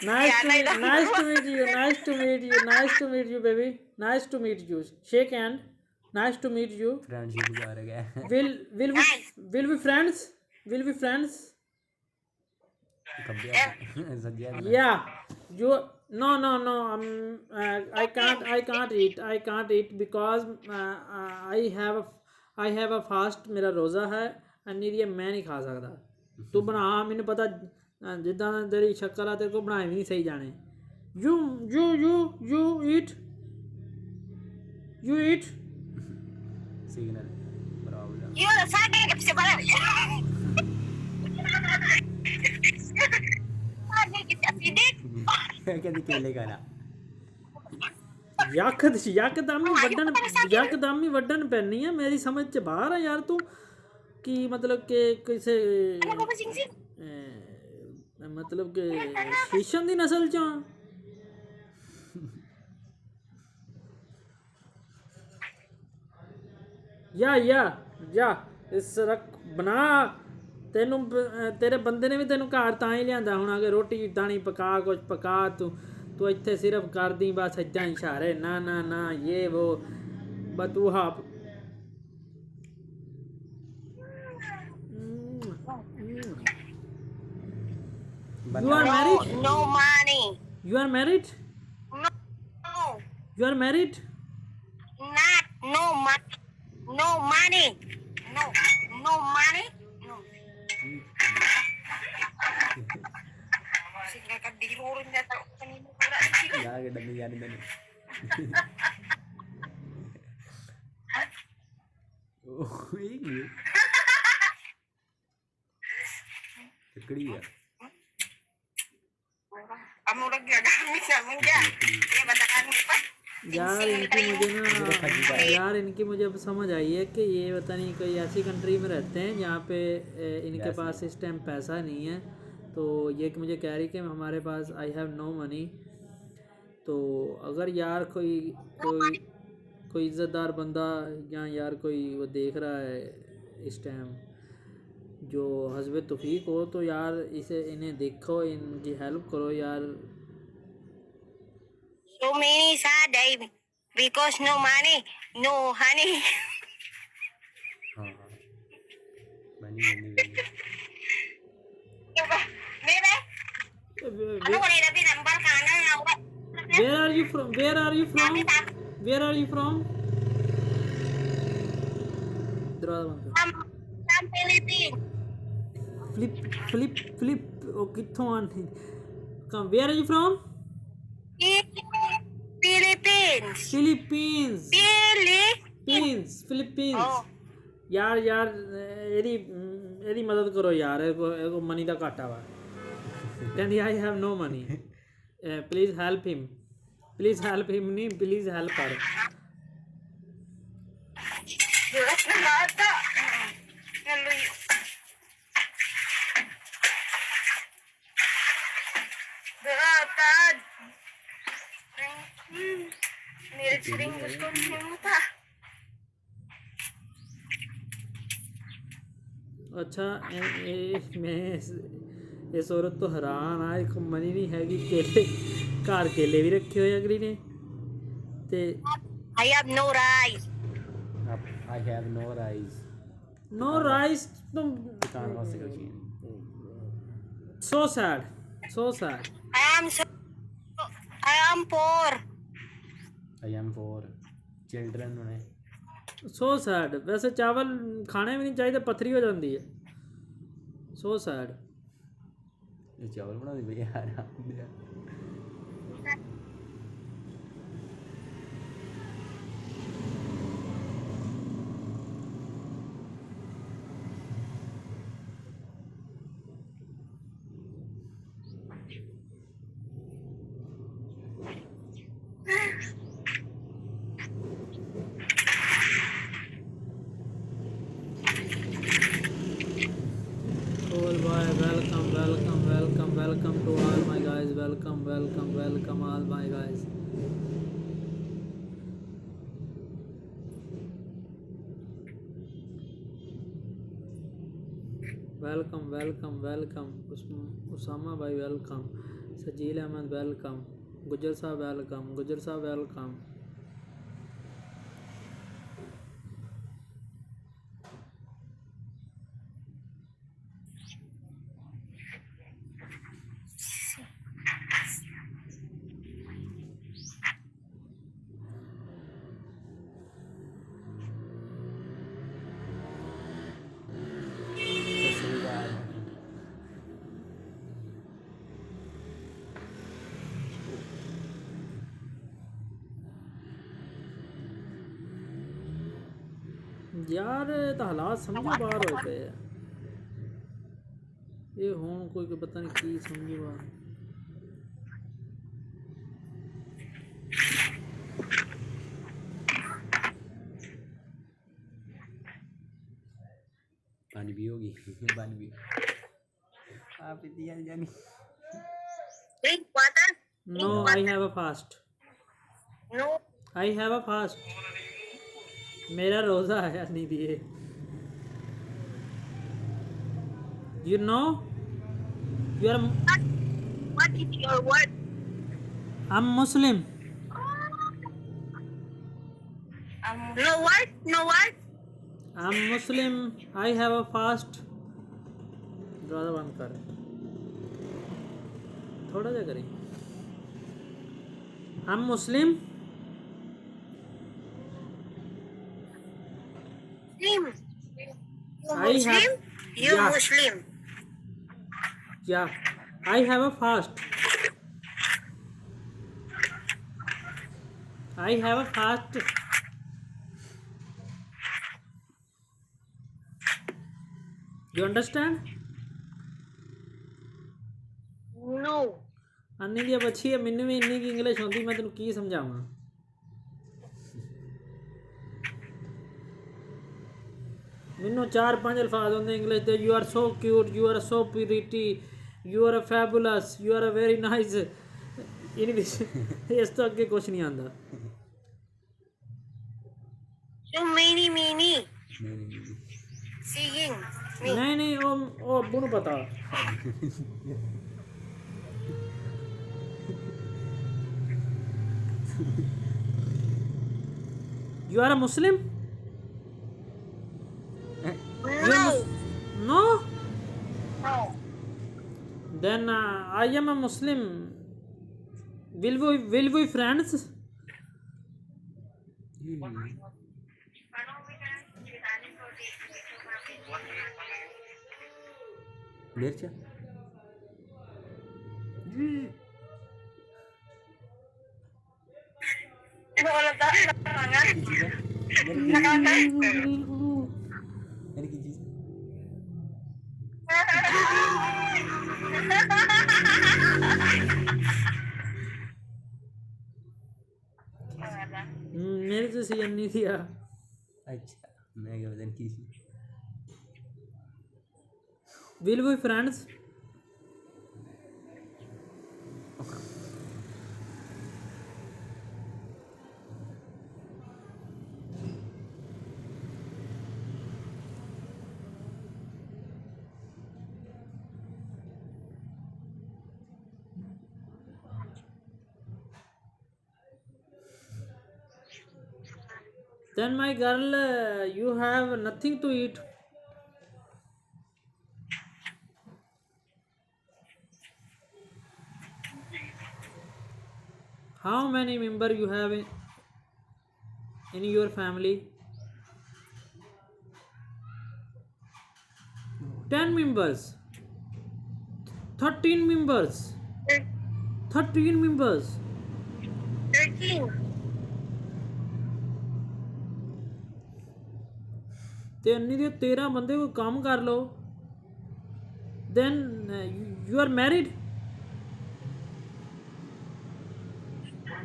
nice to meet you. Nice to meet you. Nice to meet you, baby. Nice to meet you. Shake hand. Nice to meet you. Friendship जा रहा है Will we friends? Will we friends? Yeah. You no. I can't eat. I can't eat because I have a fast. मेरा रोज़ा है and ये मैं नहीं खा सकता. तू बना मैंने पता जिद्दां तेरी शक्ल आ तेरे को बनाए भी नहीं सही जाने. You eat. You eat. Signal problem कहते केले खाना यकदम ही वड्डन पैनी है मेरी समझ च बाहर है यार तू कि मतलब के किसे मतलब के शीशन दी नस्ल चों या इस रख बना तेनू तेरे बंदे ने भी तेनू घर तां ही लियांदा होना कि रोटी दानी पका कुछ पका तू इत्थे सिर्फ कर दी बस इदां ही इशारे ना ये वो बस तू हाप You are married? No money. You are married? No. You are married? Not no money. No money. No money. No. Sige ka diro rin na tao kanino pura. Ya ke dami yani dani. Oh, ini. Kekड़ी है. Kamu lagi gagamit namin dyan. Eh, batakan mo pa. यार इनकी मुझे अब समझ आई है कि ये पता नहीं कोई ऐसी कंट्री में रहते हैं जहाँ पे इनके पास इस टाइम पैसा नहीं है. तो ये कि मुझे कह रही कि हमारे पास आई हैव नो मनी. तो अगर यार कोई इज़्ज़तदार बंदा या यार कोई वो देख रहा है इस टाइम जो हस्बे तौफीक हो तो यार इन्हें देखो इनकी हेल्प करो यार. So many sad day because no money, no honey. हाँ बनी Bebe, ano ko nila binambal ka na? Where are you from? Where are you from? From Philippines. Flip. Oh, कित्थों आने? Come. Where are you from? Philippines. Oh. यार एदी मदद करो यार एको money दा घाटा वा. कहंदी I have no money. Please help him. नहीं please help her. मेरे स्प्रिंग उसको नहीं था. अच्छा मैं इस औरत तो हैरान आ एक मनी नहीं हैगी केले घर केले भी रखे हुए अगली ने ते I have no rice. I have no rice. No rice. दुकान वास्ते कोई चीज. So sad. I am poor. I am for children होने. So sad. वैसे चावल खाने भी नहीं चाहिए पथरी हो जाती है. So sad. ये चावल बना दी भैया यार. Welcome to all my guys. Welcome all my guys. Welcome. Usama bhai welcome. Sajeel Ahmed welcome, Gujjar साहब वेलकम, गुजर साहब वेलकम। यार तो हालात समझो बाहर हो पे ये हों कोई पता नहीं की समझो बाहर। पानी भी होगी पानी भी आप इतनी यार जानी। Drink water. No I have a fast, No. I have a fast, मेरा रोज़ा है नहीं दिए। You know you are What is your word? I am Muslim. No word. No word. I am Muslim, I have a fast. दरवाज़ा बंद कर, थोड़ा सा करें। I am Muslim, Muslim. You I have- Muslim? You Yeah. Muslim. या I have a fast, I have a fast. You understand? No. अन्नी दी बच्ची है, मैनू भी इन्नी की इंग्लिश आती, मैं तेन की समझावां। मैनू 4-5 अल्फाज होंगे इंग्लिश दे। You are so cute, you are so pretty, you are fabulous, you are very nice. English इस तो अगे कुछ नहीं आंदा। So many. नहीं Singing. नहीं नहीं ओ अब्बू नू पता। You are a Muslim? No. No No. Then I am a Muslim. Will we friends? मिर्चा मेरी की चीज मेरे से सीएम नहीं दिया। अच्छा मैं क्या बदन की will we friends? Then my girl, you have nothing to eat. How many member you have in your family? 10 members, 13 members, 13 members. 13. ते अन्नी दे 13 बंदे कोई काम कर लो। Then you are married?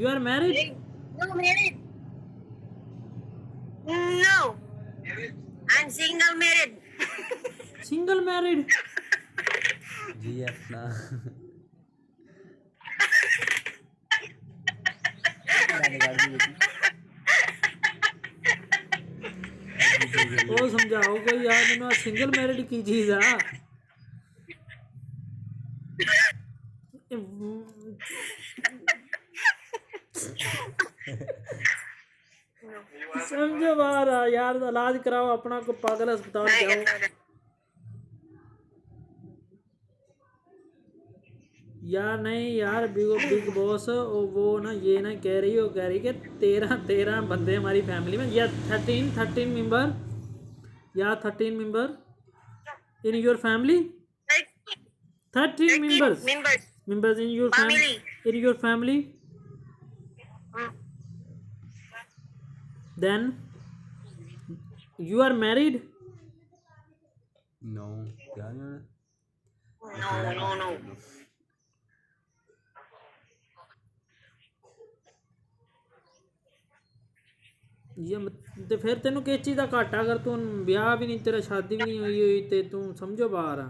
You are married? No married. No. I'm single married. Single married? जी अपना ओ समझाओ कोई यार मैंने सिंगल मैरिड की चीज आ। समझो बाहर यार, इलाज कराओ अपना, को पागल अस्पताल जाओ। यार नहीं यार, बिग बॉस वो ना ये ना कह रही कि 13 बंदे हमारी फैमिली में, या 13 मेंबर, या 13 member in your family, 13 members in your family, then you are married? No, क्या नहीं No. ये ते फिर तेनू किस चीज़ का घाटा, अगर तू ब्याह भी नहीं, तेरा शादी भी नहीं हुई ते तू समझो बाहर आ।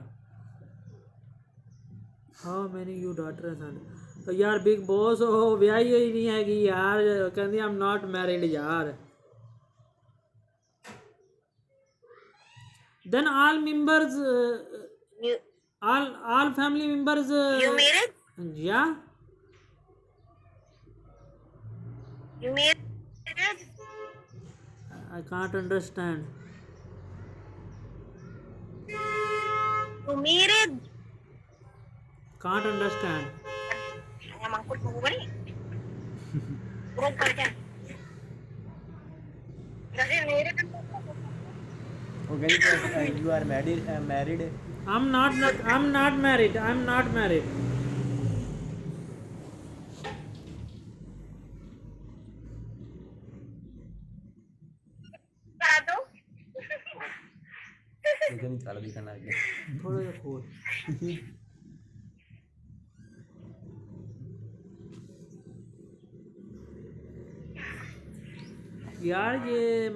हाँ मैंने यू डॉटर सन यार, बिग बॉस वो ब्याही ही नहीं हैगी यार, कहती आई एम नॉट मैरिड यार। Then all members, all family members, You married? yeah, You married? I can't understand. You married? Can't understand. Emang aku tunggu nih. Burung kerja. Jadi married kan? वो कहीं you are married I'm not married. I'm not married. Satu. लेकिन निकाल भी करना है थोड़ा सा खोल यार, ये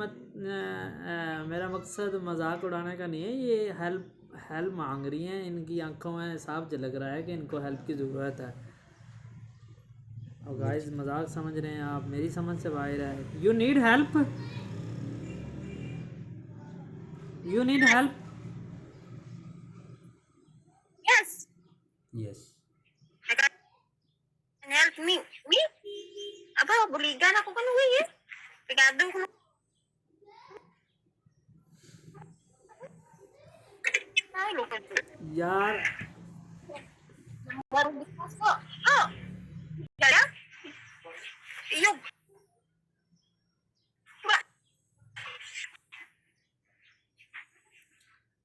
मेरा मकसद मजाक उड़ाने का नहीं है, ये हेल्प मांग रही हैं, इनकी आंखों में साफ झलक रहा है कि इनको हेल्प की ज़रूरत है। और गाइस मजाक समझ रहे हैं आप, मेरी समझ से बाहर है। You need help, you need help. Yes. Can help me. Me? Apa berikan aku kan gue ya? Pegado ko. Ay, lupa. यार Baru bukas kok. Oh. Ya? Iyo.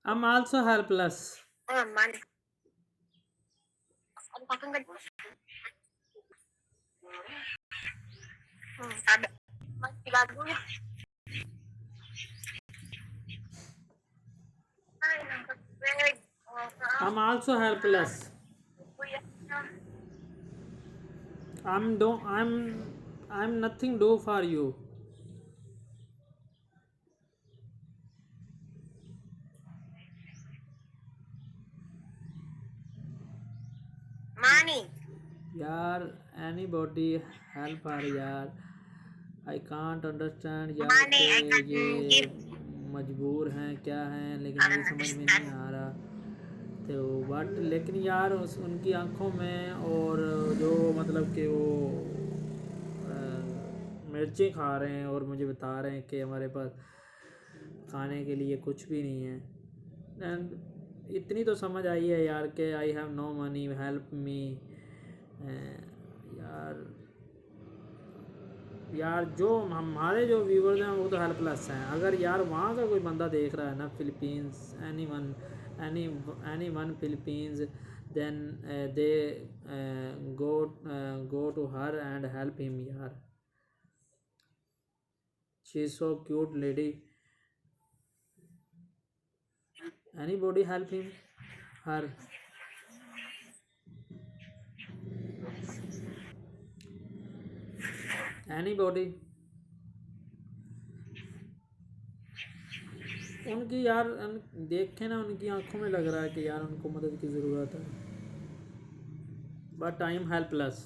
I'm also helpless. Oh, man. Ano pa kang ganito? Sabi. Mas pegado niya. Ay, nakapeg. I'm also helpless. I'm nothing do for you. Money. यार anybody help her यार, I can't understand यार Money, I कि can ये give. मजबूर हैं क्या हैं, लेकिन मेरी समझ में नहीं आ रहा। तो बट लेकिन यार उनकी आंखों में, और जो मतलब कि वो मिर्चें खा रहे हैं और मुझे बता रहे हैं कि हमारे पास खाने के लिए कुछ भी नहीं है। एंड इतनी तो समझ आई है यार कि I have no money, help me. यार जो हमारे जो व्यूवर्स हैं वो तो हेल्पलेस हैं। अगर यार वहाँ का कोई बंदा देख रहा है ना, Philippines, any one Philippines, then they go to her and help him यार, she is so cute lady, anybody help him her. Anybody, उनकी यार देखे ना, उनकी आंखों में लग रहा है कि यार उनको मदद की ज़रूरत है। But I am helpless,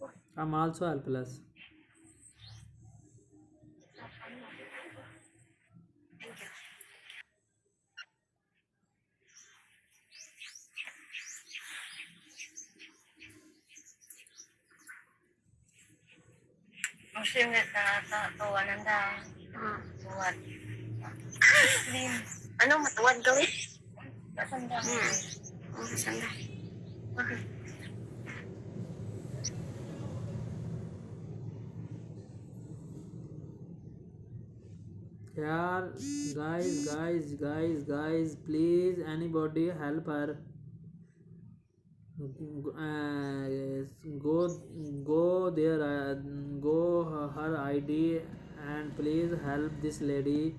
I am also helpless. Muslim na tawanan daw. Tuwad. Ano matuwad gawin? Sanda. Sanda. यार guys please anybody help her. Go there, go her ID and please help this lady.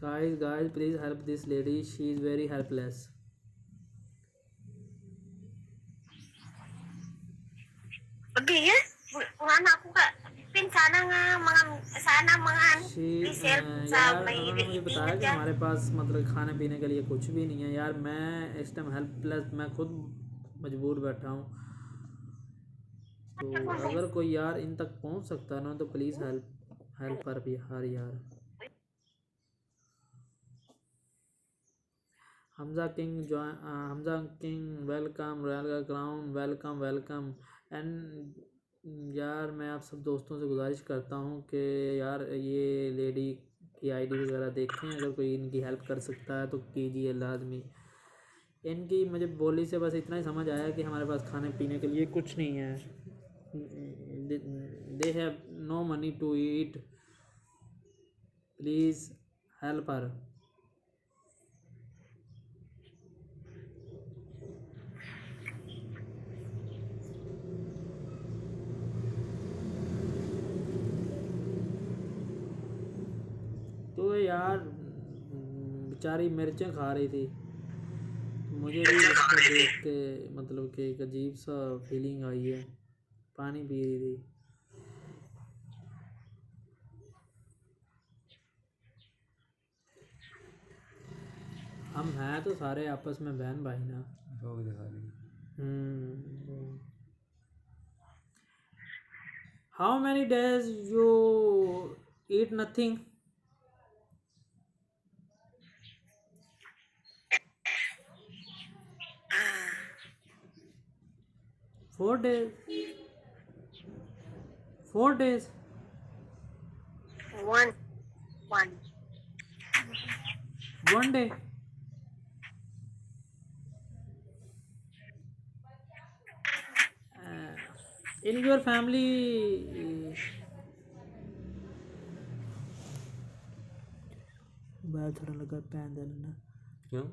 Guys please help this lady, she is very helpless. Pagi ya? Kung anak ko ka, sana nga mga resell sa यार may उन्होंने मुझे बताया कि हमारे पास मतलब खाने पीने के लिए कुछ भी नहीं है। यार मैं इस टाइम हेल्पलेस, मैं खुद मजबूर बैठा हूँ। तो अगर कोई यार इन तक पहुँच सकता है ना तो प्लीज़ हेल्प कर भी यार। Hamza king welcome welcome and यार मैं आप सब दोस्तों से गुजारिश करता हूँ कि यार ये लेडी की आईडी वगैरह देखें, अगर कोई इनकी हेल्प कर सकता है तो कीजिए लाजमी। इनकी मुझे बोली से बस इतना ही समझ आया कि हमारे पास खाने पीने के लिए कुछ नहीं है। They have no money to eat, please help her. तो यार बेचारी मिर्चें खा रही थी, मुझे भी उसको देख के मतलब कि एक अजीब सा फीलिंग आई है। पानी पी रही थी। हम हैं तो सारे आपस में बहन भाई ना। How many days you eat nothing? 4 days. 4 days. one. 1 day. In your family, बाल थोड़ा लगा पैन देना। क्यों?